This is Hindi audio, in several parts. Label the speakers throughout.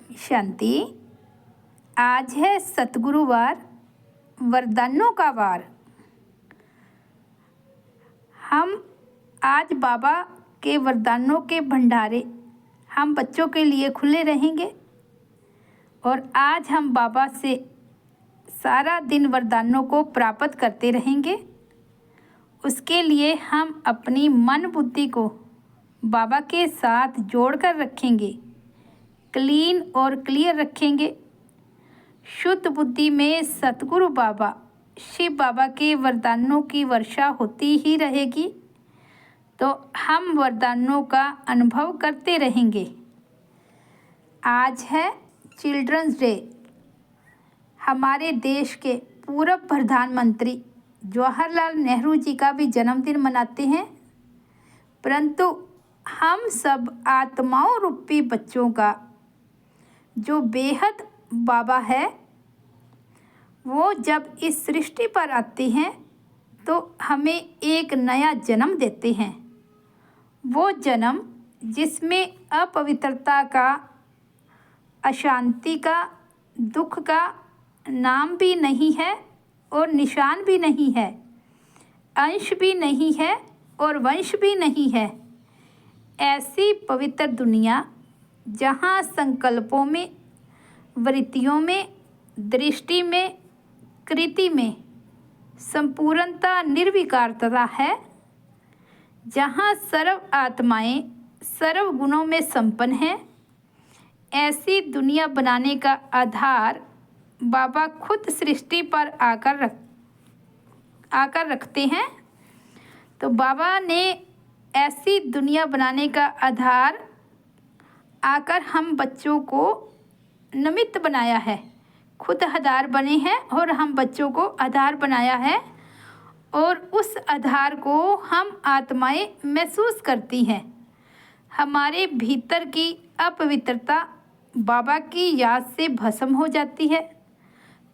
Speaker 1: शांति। आज है सतगुरुवार, वरदानों का वार। हम आज बाबा के वरदानों के भंडारे हम बच्चों के लिए खुले रहेंगे और आज हम बाबा से सारा दिन वरदानों को प्राप्त करते रहेंगे। उसके लिए हम अपनी मन बुद्धि को बाबा के साथ जोड़कर रखेंगे, क्लीन और क्लियर रखेंगे। शुद्ध बुद्धि में सतगुरु बाबा शिव बाबा के वरदानों की वर्षा होती ही रहेगी, तो हम वरदानों का अनुभव करते रहेंगे। आज है चिल्ड्रंस डे। हमारे देश के पूर्व प्रधानमंत्री जवाहरलाल नेहरू जी का भी जन्मदिन मनाते हैं, परंतु हम सब आत्माओं रूपी बच्चों का जो बेहद बाबा है, वो जब इस सृष्टि पर आते हैं तो हमें एक नया जन्म देते हैं। वो जन्म जिसमें अपवित्रता का, अशांति का, दुख का नाम भी नहीं है और निशान भी नहीं है, अंश भी नहीं है और वंश भी नहीं है। ऐसी पवित्र दुनिया जहाँ संकल्पों में, वृत्तियों में, दृष्टि में, कृति में संपूर्णता निर्विकारता है, जहाँ सर्व आत्माएं सर्व गुणों में संपन्न हैं। ऐसी दुनिया बनाने का आधार बाबा खुद सृष्टि पर आकर रखते हैं। तो बाबा ने ऐसी दुनिया बनाने का आधार आकर हम बच्चों को निमित्त बनाया है। खुद आधार बने हैं और हम बच्चों को आधार बनाया है, और उस आधार को हम आत्माएं महसूस करती हैं। हमारे भीतर की अपवित्रता बाबा की याद से भस्म हो जाती है।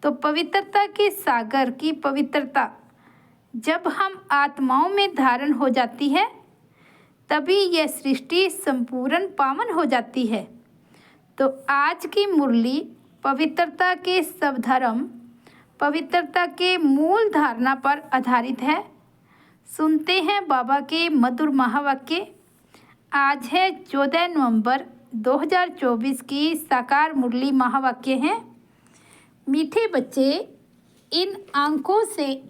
Speaker 1: तो पवित्रता के सागर की पवित्रता जब हम आत्माओं में धारण हो जाती है, तभी यह सृष्टि संपूर्ण पावन हो जाती है। तो आज की मुरली पवित्रता के सब धर्म, पवित्रता के मूल धारणा पर आधारित है। सुनते हैं बाबा के मधुर महावाक्य। आज है 14 नवंबर 2024 की साकार मुरली। महावाक्य हैं, मीठे बच्चे, इन आँखों से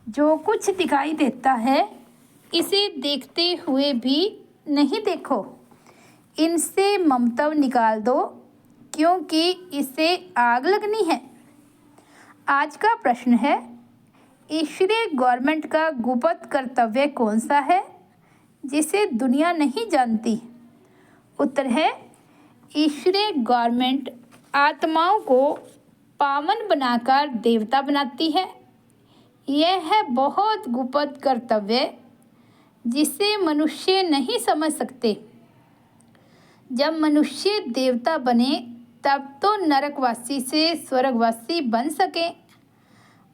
Speaker 1: जो कुछ दिखाई देता है, इसे देखते हुए भी नहीं देखो। इनसे ममता निकाल दो, क्योंकि इसे आग लगनी है। आज का प्रश्न है, ईश्वरीय गवर्नमेंट का गुप्त कर्तव्य कौन सा है जिसे दुनिया नहीं जानती? उत्तर है, ईश्वरीय गवर्नमेंट आत्माओं को पावन बनाकर देवता बनाती है। यह है बहुत गुप्त कर्तव्य जिसे मनुष्य नहीं समझ सकते। जब मनुष्य देवता बने तब तो नरकवासी से स्वर्गवासी बन सके।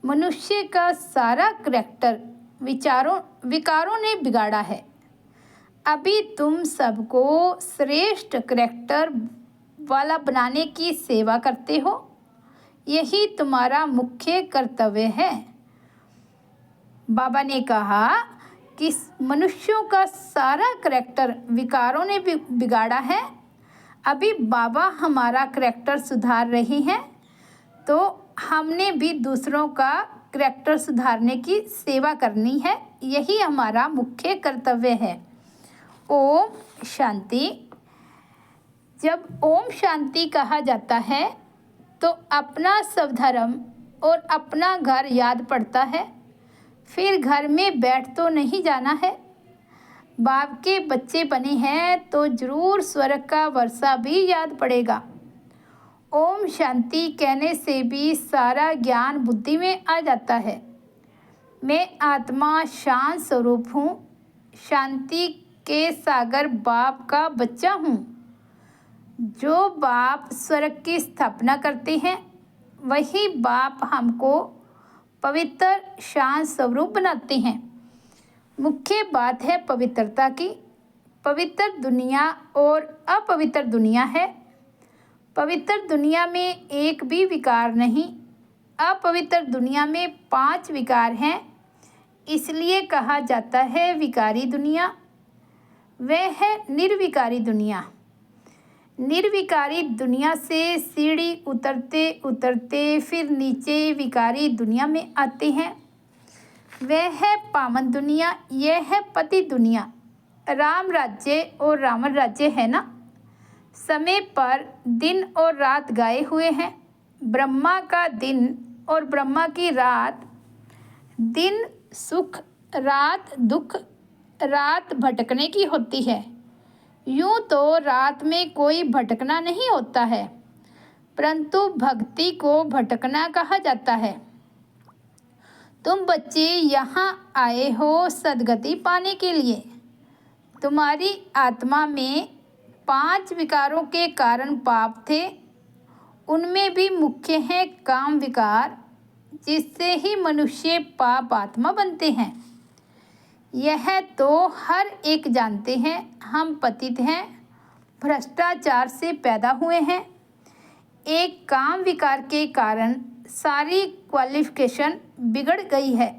Speaker 1: मनुष्य का सारा करैक्टर विकारों ने बिगाड़ा है। अभी तुम सबको श्रेष्ठ करैक्टर वाला बनाने की सेवा करते हो। यही तुम्हारा मुख्य कर्तव्य है। बाबा ने कहा कि मनुष्यों का सारा करैक्टर विकारों ने बिगाड़ा है। अभी बाबा हमारा करैक्टर सुधार रहे हैं, तो हमने भी दूसरों का करैक्टर सुधारने की सेवा करनी है। यही हमारा मुख्य कर्तव्य है। ओम शांति। जब ओम शांति कहा जाता है तो अपना सब धर्म और अपना घर याद पड़ता है। फिर घर में बैठ तो नहीं जाना है। बाप के बच्चे बने हैं तो जरूर स्वर्ग का वर्षा भी याद पड़ेगा। ओम शांति कहने से भी सारा ज्ञान बुद्धि में आ जाता है। मैं आत्मा शांत स्वरूप हूँ, शांति के सागर बाप का बच्चा हूँ। जो बाप स्वर्ग की स्थापना करते हैं, वही बाप हमको पवित्र शांत स्वरूप बनाते हैं। मुख्य बात है पवित्रता की। पवित्र दुनिया और अपवित्र दुनिया है। पवित्र दुनिया में एक भी विकार नहीं। अपवित्र दुनिया में 5 विकार हैं, इसलिए कहा जाता है विकारी दुनिया। वह है निर्विकारी दुनिया। निर्विकारी दुनिया से सीढ़ी उतरते उतरते फिर नीचे विकारी दुनिया में आते हैं। वह है पावन दुनिया, यह है पति दुनिया। राम राज्य और रावण राज्य है ना। समय पर दिन और रात गाए हुए हैं। ब्रह्मा का दिन और ब्रह्मा की रात। दिन सुख, रात दुख, रात भटकने की होती है। यूं तो रात में कोई भटकना नहीं होता है, परंतु भक्ति को भटकना कहा जाता है। तुम बच्चे यहाँ आए हो सद्गति पाने के लिए। तुम्हारी आत्मा में 5 विकारों के कारण पाप थे। उनमें भी मुख्य है काम विकार, जिससे ही मनुष्य पाप आत्मा बनते हैं। यह तो हर एक जानते हैं। हम पतित हैं, भ्रष्टाचार से पैदा हुए हैं। एक काम विकार के कारण सारी क्वालिफिकेशन बिगड़ गई है।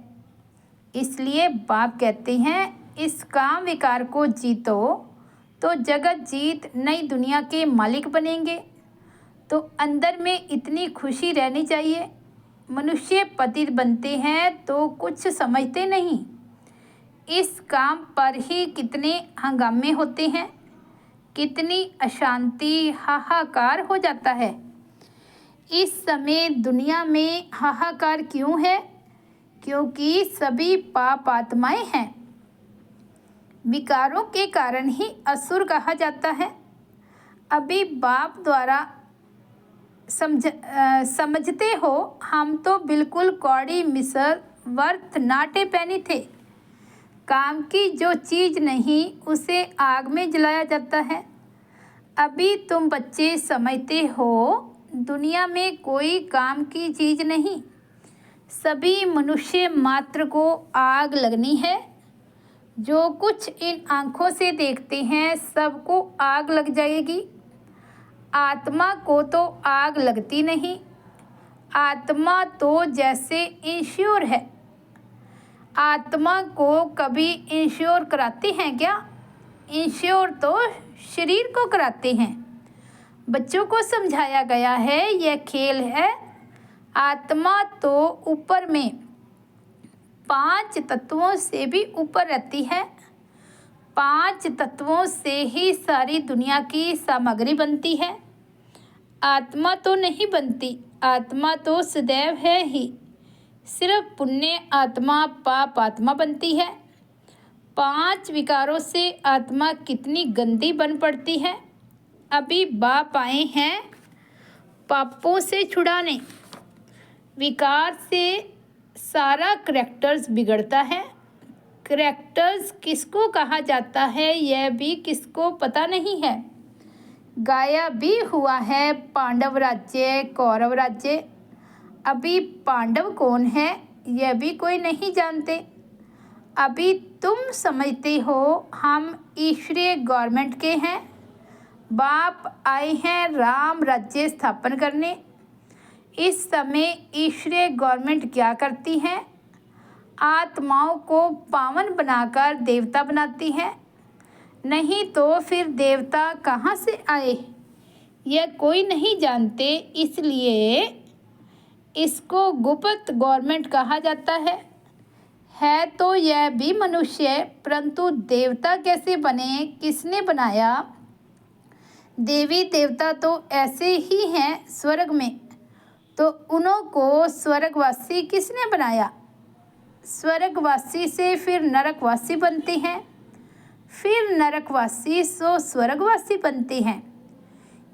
Speaker 1: इसलिए बाप कहते हैं इस काम विकार को जीतो तो जगत जीत नई दुनिया के मालिक बनेंगे। तो अंदर में इतनी खुशी रहनी चाहिए। मनुष्य पतित बनते हैं तो कुछ समझते नहीं। इस काम पर ही कितने हंगामे होते हैं, कितनी अशांति, हाहाकार हो जाता है। इस समय दुनिया में हाहाकार क्यों है? क्योंकि सभी पाप आत्माएं हैं। विकारों के कारण ही असुर कहा जाता है। अभी बाप द्वारा समझते हो, हम तो बिल्कुल कौड़ी मिसर वर्थ नाटे पहने थे। काम की जो चीज़ नहीं उसे आग में जलाया जाता है। अभी तुम बच्चे समझते हो दुनिया में कोई काम की चीज़ नहीं, सभी मनुष्य मात्र को आग लगनी है। जो कुछ इन आँखों से देखते हैं सबको आग लग जाएगी। आत्मा को तो आग लगती नहीं। आत्मा तो जैसे इंश्योर है। आत्मा को कभी इंश्योर कराते हैं क्या? इंश्योर तो शरीर को कराते हैं। बच्चों को समझाया गया है यह खेल है। आत्मा तो ऊपर में 5 तत्वों से भी ऊपर रहती है। 5 तत्वों से ही सारी दुनिया की सामग्री बनती है। आत्मा तो नहीं बनती। आत्मा तो सदैव है ही। सिर्फ पुण्य आत्मा पाप आत्मा बनती है। 5 विकारों से आत्मा कितनी गंदी बन पड़ती है। अभी बाप आए हैं पापों से छुड़ाने। विकार से सारा करैक्टर्स बिगड़ता है। करैक्टर्स किसको कहा जाता है यह भी किसको पता नहीं है। गाया भी हुआ है पांडव राज्य, कौरव राज्य। अभी पांडव कौन है यह भी कोई नहीं जानते। अभी तुम समझते हो हम ईश्वरीय गवर्नमेंट के हैं। बाप आए हैं राम राज्य स्थापन करने। इस समय ईश्वरीय गवर्नमेंट क्या करती है? आत्माओं को पावन बनाकर देवता बनाती है। नहीं तो फिर देवता कहाँ से आए यह कोई नहीं जानते। इसलिए इसको गुप्त गवर्नमेंट कहा जाता है तो यह भी मनुष्य, परंतु देवता कैसे बने, किसने बनाया? देवी देवता तो ऐसे ही हैं स्वर्ग में, तो उन्हों को स्वर्गवासी किसने बनाया? स्वर्गवासी से फिर नरकवासी बनते हैं, फिर नरकवासी सो स्वर्गवासी बनते हैं।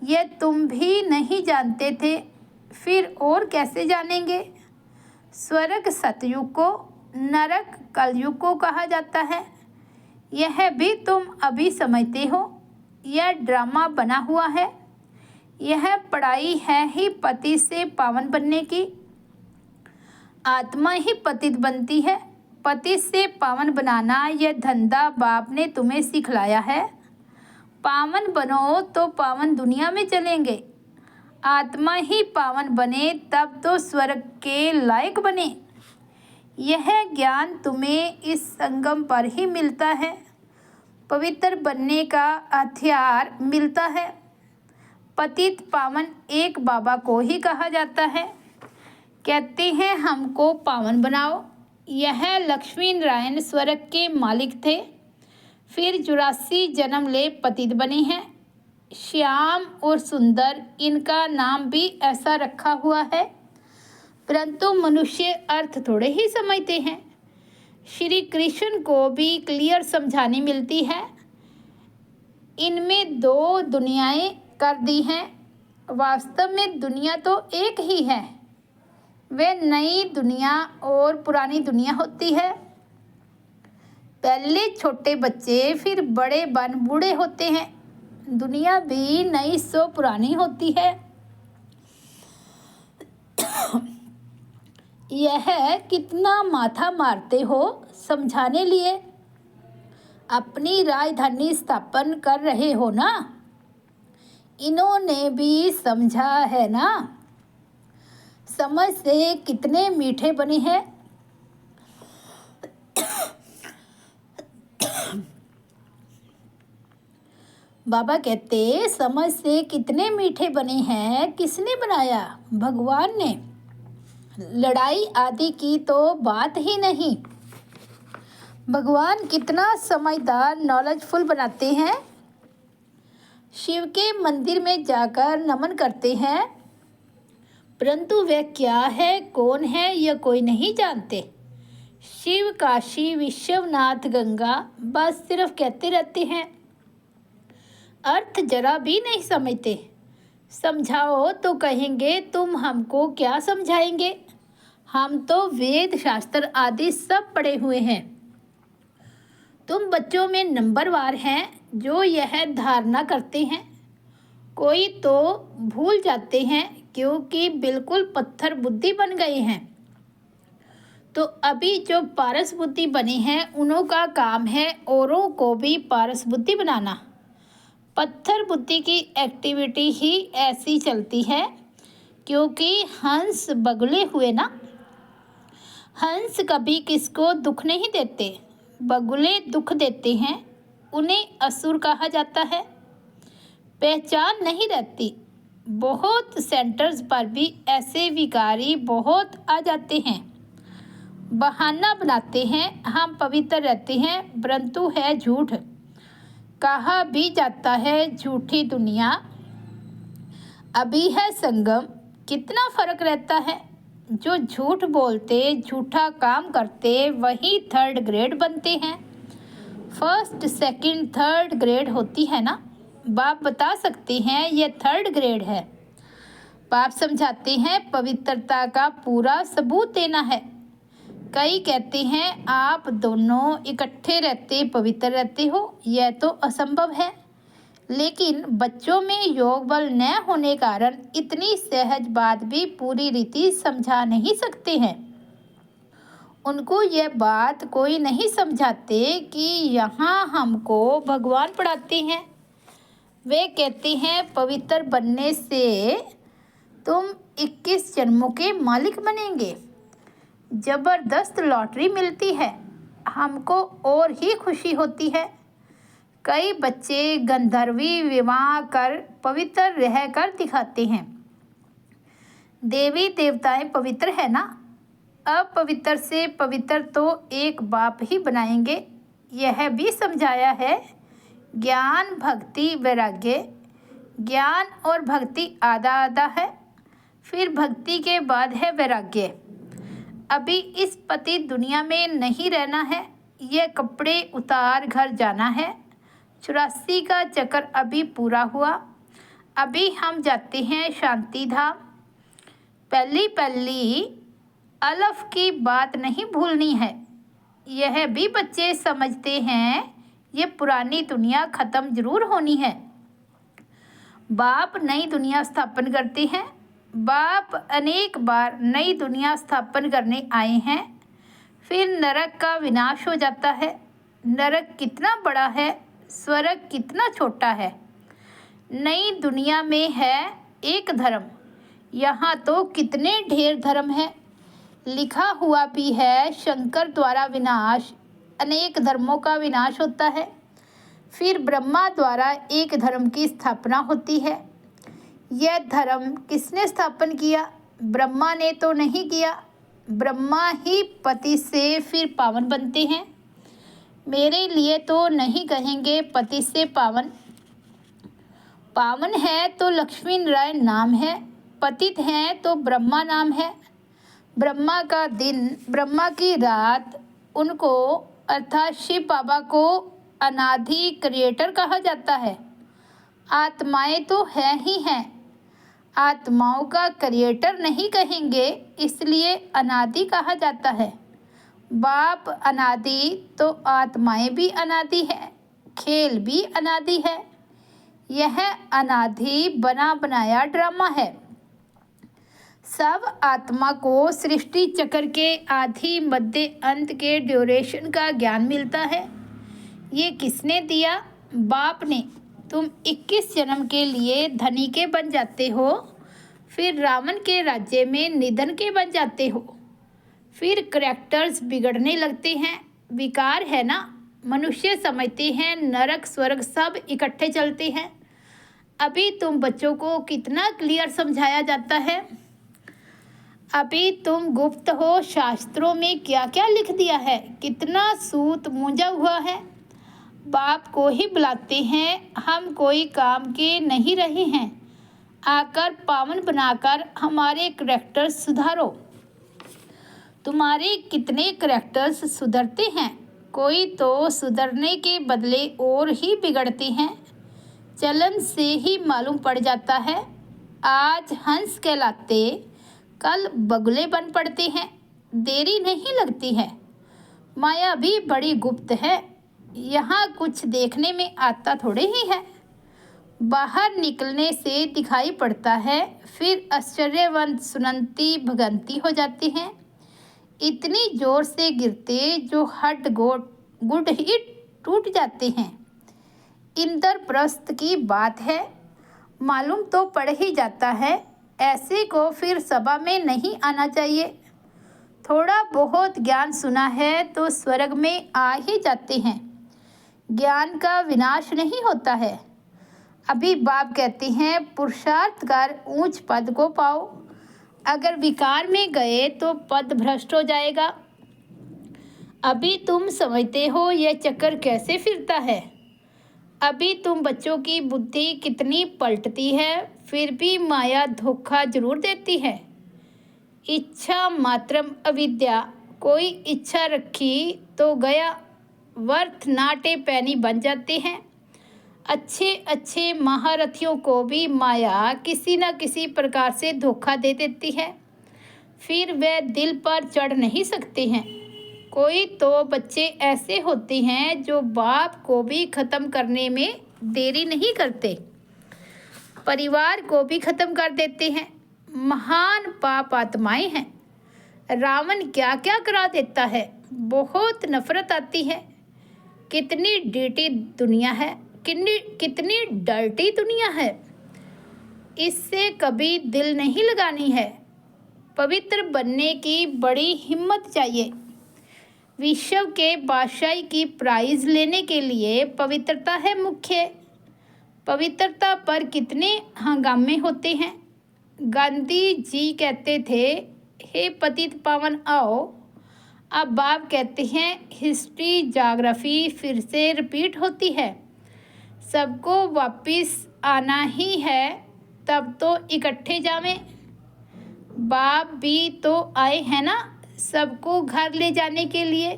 Speaker 1: यह तुम भी नहीं जानते थे, फिर और कैसे जानेंगे? स्वर्ग सतयुग को, नरक कलयुग को कहा जाता है। यह भी तुम अभी समझते हो। यह ड्रामा बना हुआ है। यह पढ़ाई है ही पति से पावन बनने की। आत्मा ही पतित बनती है। पति से पावन बनाना यह धंधा बाप ने तुम्हें सिखलाया है। पावन बनो तो पावन दुनिया में चलेंगे। आत्मा ही पावन बने तब तो स्वर्ग के लायक बने। यह ज्ञान तुम्हें इस संगम पर ही मिलता है। पवित्र बनने का हथियार मिलता है। पतित पावन एक बाबा को ही कहा जाता है। कहते हैं हमको पावन बनाओ। यह लक्ष्मी नारायण स्वर्ग के मालिक थे, फिर 84 जन्म ले पतित बने हैं। श्याम और सुंदर इनका नाम भी ऐसा रखा हुआ है, परंतु मनुष्य अर्थ थोड़े ही समझते हैं। श्री कृष्ण को भी क्लियर समझानी मिलती है। इनमें दो दुनियाएं कर दी हैं। वास्तव में दुनिया तो एक ही है। वे नई दुनिया और पुरानी दुनिया होती है। पहले छोटे बच्चे फिर बड़े बन बूढ़े होते हैं। दुनिया भी नई सो पुरानी होती है। यह कितना माथा मारते हो समझाने लिए। अपनी राजधानी स्थापन कर रहे हो ना। इन्होंने भी समझा है ना। समझ से कितने मीठे बने हैं। बाबा कहते समझ से कितने मीठे बने हैं। किसने बनाया? भगवान ने। लड़ाई आदि की तो बात ही नहीं। भगवान कितना समझदार नॉलेजफुल बनाते हैं। शिव के मंदिर में जाकर नमन करते हैं, परंतु वह क्या है, कौन है, यह कोई नहीं जानते। शिव, काशी, विश्वनाथ, गंगा बस सिर्फ कहते रहते हैं, अर्थ जरा भी नहीं समझते। समझाओ तो कहेंगे तुम हमको क्या समझाएंगे, हम तो वेद शास्त्र आदि सब पढ़े हुए हैं। तुम बच्चों में नंबरवार हैं जो यह धारणा करते हैं। कोई तो भूल जाते हैं क्योंकि बिल्कुल पत्थर बुद्धि बन गए हैं। तो अभी जो पारस बुद्धि बने हैं उन्हों का काम है औरों को भी पारस बुद्धि बनाना। पत्थर बुद्धि की एक्टिविटी ही ऐसी चलती है क्योंकि हंस बगुले हुए ना। हंस कभी किसको दुख नहीं देते, बगुले दुख देते हैं। उन्हें असुर कहा जाता है। पहचान नहीं रहती। बहुत सेंटर्स पर भी ऐसे विकारी बहुत आ जाते हैं। बहाना बनाते हैं हम पवित्र रहते हैं, परंतु है झूठ। कहा भी जाता है झूठी दुनिया। अभी है संगम। कितना फर्क रहता है। जो झूठ बोलते, झूठा काम करते, वही थर्ड ग्रेड बनते हैं। फर्स्ट, सेकंड, थर्ड ग्रेड होती है ना। बाप बता सकते हैं ये थर्ड ग्रेड है। बाप समझाते हैं पवित्रता का पूरा सबूत देना है। कई कहते हैं आप दोनों इकट्ठे रहते पवित्र रहते हो, यह तो असंभव है। लेकिन बच्चों में योग बल न होने कारण इतनी सहज बात भी पूरी रीति समझा नहीं सकते हैं। उनको यह बात कोई नहीं समझाते कि यहाँ हमको भगवान पढ़ाते हैं। वे कहते हैं पवित्र बनने से तुम 21 जन्मों के मालिक बनेंगे। जबरदस्त लॉटरी मिलती है। हमको और ही खुशी होती है। कई बच्चे गंधर्वी विवाह कर पवित्र रह कर दिखाते हैं। देवी देवताएं पवित्र है ना। अपवित्र से पवित्र तो एक बाप ही बनाएंगे। यह भी समझाया है। ज्ञान, भक्ति, वैराग्य। ज्ञान और भक्ति आधा आधा है, फिर भक्ति के बाद है वैराग्य। अभी इस पति दुनिया में नहीं रहना है। यह कपड़े उतार घर जाना है। 84 का चक्कर अभी पूरा हुआ। अभी हम जाते हैं शांति धाम। पहली पहली अलफ की बात नहीं भूलनी है। यह भी बच्चे समझते हैं ये पुरानी दुनिया ख़त्म जरूर होनी है। बाप नई दुनिया स्थापन करते हैं। बाप अनेक बार नई दुनिया स्थापन करने आए हैं। फिर नरक का विनाश हो जाता है। नरक कितना बड़ा है, स्वर्ग कितना छोटा है। नई दुनिया में है एक धर्म। यहाँ तो कितने ढेर धर्म है। लिखा हुआ भी है, शंकर द्वारा विनाश, अनेक धर्मों का विनाश होता है। फिर ब्रह्मा द्वारा एक धर्म की स्थापना होती है। यह धर्म किसने स्थापन किया? ब्रह्मा ने तो नहीं किया। ब्रह्मा ही पति से फिर पावन बनते हैं। मेरे लिए तो नहीं कहेंगे पति से पावन। पावन है तो लक्ष्मी नारायण नाम है, पतित हैं तो ब्रह्मा नाम है। ब्रह्मा का दिन, ब्रह्मा की रात, उनको अर्थात शिव बाबा को अनादि क्रिएटर कहा जाता है। आत्माएं तो है ही हैं, आत्माओं का क्रिएटर नहीं कहेंगे, इसलिए अनादि कहा जाता है। बाप अनादि तो आत्माएं भी अनादि है, खेल भी अनादि है। यह अनादि बना बनाया ड्रामा है। सब आत्मा को सृष्टि चक्र के आदि मध्य अंत के ड्यूरेशन का ज्ञान मिलता है। ये किसने दिया? बाप ने। तुम 21 जन्म के लिए धनी के बन जाते हो, फिर रावण के राज्य में निधन के बन जाते हो। फिर करैक्टर्स बिगड़ने लगते हैं। विकार है ना, मनुष्य समझते हैं नरक स्वर्ग सब इकट्ठे चलते हैं। अभी तुम बच्चों को कितना क्लियर समझाया जाता है। अभी तुम गुप्त हो, शास्त्रों में क्या क्या लिख दिया है, कितना सूत मूंझा हुआ है। बाप को ही बुलाते हैं, हम कोई काम के नहीं रहे हैं। आकर पावन बनाकर हमारे करैक्टर्स सुधारो। तुम्हारे कितने करैक्टर्स सुधरते हैं, कोई तो सुधरने के बदले और ही बिगड़ते हैं। चलन से ही मालूम पड़ जाता है। आज हंस कहलाते, कल बगुले बन पड़ते हैं। देरी नहीं लगती है। माया भी बड़ी गुप्त है, यहाँ कुछ देखने में आता थोड़े ही है। बाहर निकलने से दिखाई पड़ता है, फिर आश्चर्यवंत सुनंती भगंती हो जाती हैं। इतनी जोर से गिरते जो हड्ड गुड ही टूट जाते हैं। इंद्रप्रस्थ की बात है, मालूम तो पड़ ही जाता है। ऐसे को फिर सभा में नहीं आना चाहिए। थोड़ा बहुत ज्ञान सुना है तो स्वर्ग में आ ही जाते हैं। ज्ञान का विनाश नहीं होता है। अभी बाप कहते हैं पुरुषार्थ कर ऊंच पद को पाओ। अगर विकार में गए तो पद भ्रष्ट हो जाएगा। अभी तुम समझते हो यह चक्कर कैसे फिरता है। अभी तुम बच्चों की बुद्धि कितनी पलटती है, फिर भी माया धोखा जरूर देती है। इच्छा मात्रम अविद्या, कोई इच्छा रखी तो गया, वर्थ नाटे पैनी बन जाते हैं। अच्छे अच्छे महारथियों को भी माया किसी न किसी प्रकार से धोखा दे देती है, फिर वे दिल पर चढ़ नहीं सकते हैं। कोई तो बच्चे ऐसे होते हैं जो बाप को भी ख़त्म करने में देरी नहीं करते, परिवार को भी ख़त्म कर देते हैं। महान पाप आत्माएं हैं। रावण क्या क्या करा देता है, बहुत नफरत आती है। कितनी डर्टी दुनिया है, कितनी डर्टी दुनिया है। इससे कभी दिल नहीं लगानी है। पवित्र बनने की बड़ी हिम्मत चाहिए। विश्व के बादशाही की प्राइज लेने के लिए पवित्रता है मुख्य। पवित्रता पर कितने हंगामे होते हैं। गांधी जी कहते थे, हे पतित पावन आओ। अब बाप कहते हैं हिस्ट्री ज्योग्राफी फिर से रिपीट होती है। सबको वापस आना ही है, तब तो इकट्ठे जावें। बाप भी तो आए हैं ना सबको घर ले जाने के लिए।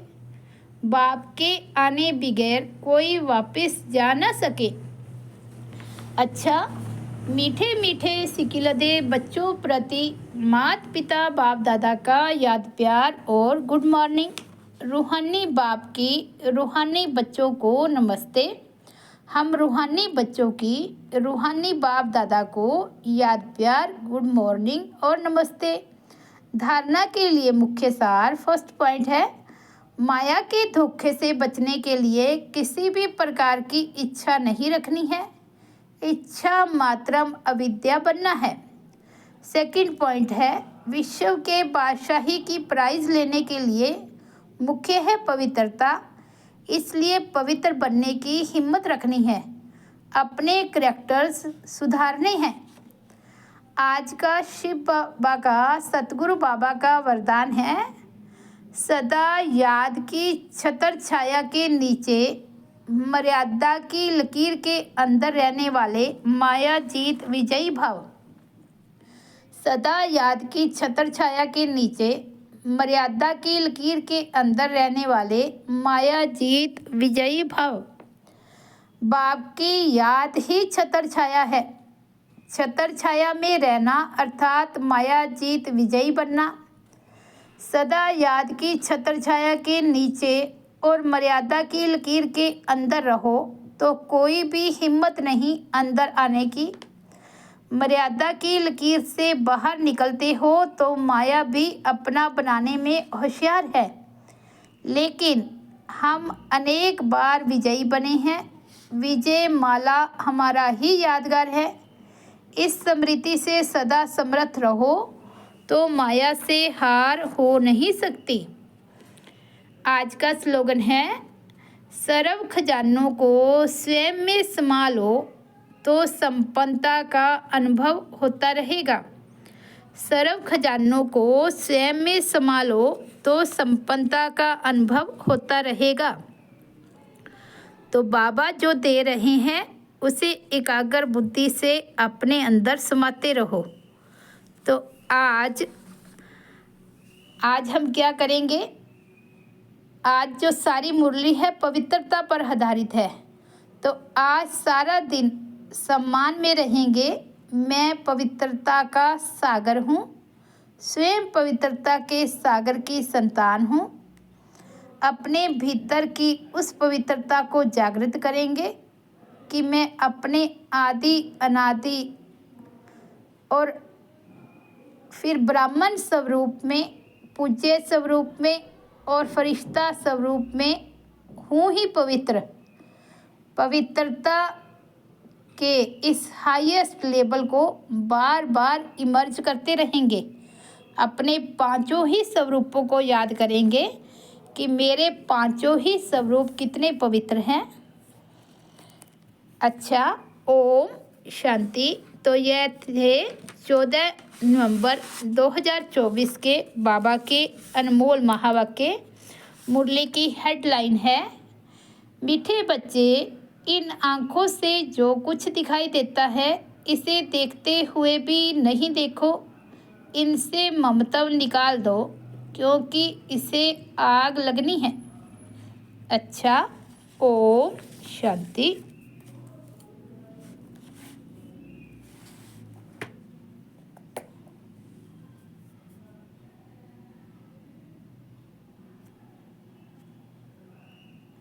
Speaker 1: बाप के आने बगैर कोई वापस जा न सके। अच्छा, मीठे मीठे सिकिलदे बच्चों प्रति माता पिता बाप दादा का याद प्यार और गुड मॉर्निंग। रूहानी बाप की रूहानी बच्चों को नमस्ते। हम रूहानी बच्चों की रूहानी बाप दादा को याद प्यार, गुड मॉर्निंग और नमस्ते। धारणा के लिए मुख्य सार फर्स्ट पॉइंट है, माया के धोखे से बचने के लिए किसी भी प्रकार की इच्छा नहीं रखनी है। इच्छा मात्रम अविद्या बनना है। सेकंड पॉइंट है, विश्व के बादशाही की प्राइज लेने के लिए मुख्य है पवित्रता, इसलिए पवित्र बनने की हिम्मत रखनी है, अपने करैक्टर्स सुधारने हैं। आज का शिव बाबा का, सतगुरु बाबा का वरदान है, सदा याद की छत्र छाया के नीचे, मर्यादा की लकीर के अंदर रहने वाले माया जीत विजयी भाव। सदा याद की छत्र छाया के नीचे, मर्यादा की लकीर के अंदर रहने वाले माया जीत विजयी भाव। बाप की याद ही छत्र छाया है। छत्र छाया में रहना अर्थात माया जीत विजयी बनना। सदा याद की छत्र छाया के नीचे और मर्यादा की लकीर के अंदर रहो तो कोई भी हिम्मत नहीं अंदर आने की। मर्यादा की लकीर से बाहर निकलते हो तो माया भी अपना बनाने में होशियार है, लेकिन हम अनेक बार विजयी बने हैं। विजय माला हमारा ही यादगार है। इस स्मृति से सदा समर्थ रहो तो माया से हार हो नहीं सकती। आज का स्लोगन है, सर्व खजानों को स्वयं में समा लो तो संपन्नता का अनुभव होता रहेगा। सर्व खजानों को स्वयं में समा लो तो संपन्नता का अनुभव होता रहेगा। तो बाबा जो दे रहे हैं उसे एकाग्र बुद्धि से अपने अंदर समाते रहो। तो आज हम क्या करेंगे? आज जो सारी मुरली है पवित्रता पर आधारित है। तो आज सारा दिन सम्मान में रहेंगे। मैं पवित्रता का सागर हूँ, स्वयं पवित्रता के सागर की संतान हूँ। अपने भीतर की उस पवित्रता को जागृत करेंगे कि मैं अपने आदि अनादि और फिर ब्राह्मण स्वरूप में, पूज्य स्वरूप में और फरिश्ता स्वरूप में हूँ ही पवित्र। पवित्रता के इस हाईएस्ट लेवल को बार बार इमर्ज करते रहेंगे। अपने पांचों ही स्वरूपों को याद करेंगे कि मेरे पांचों ही स्वरूप कितने पवित्र हैं। अच्छा, ओम शांति। तो यह थे 14 नवंबर 2024 के बाबा के अनमोल महावाक्य। मुरली की हेडलाइन है, मीठे बच्चे, इन आँखों से जो कुछ दिखाई देता है इसे देखते हुए भी नहीं देखो, इनसे ममता निकाल दो क्योंकि इसे आग लगनी है। अच्छा, ओम शांति।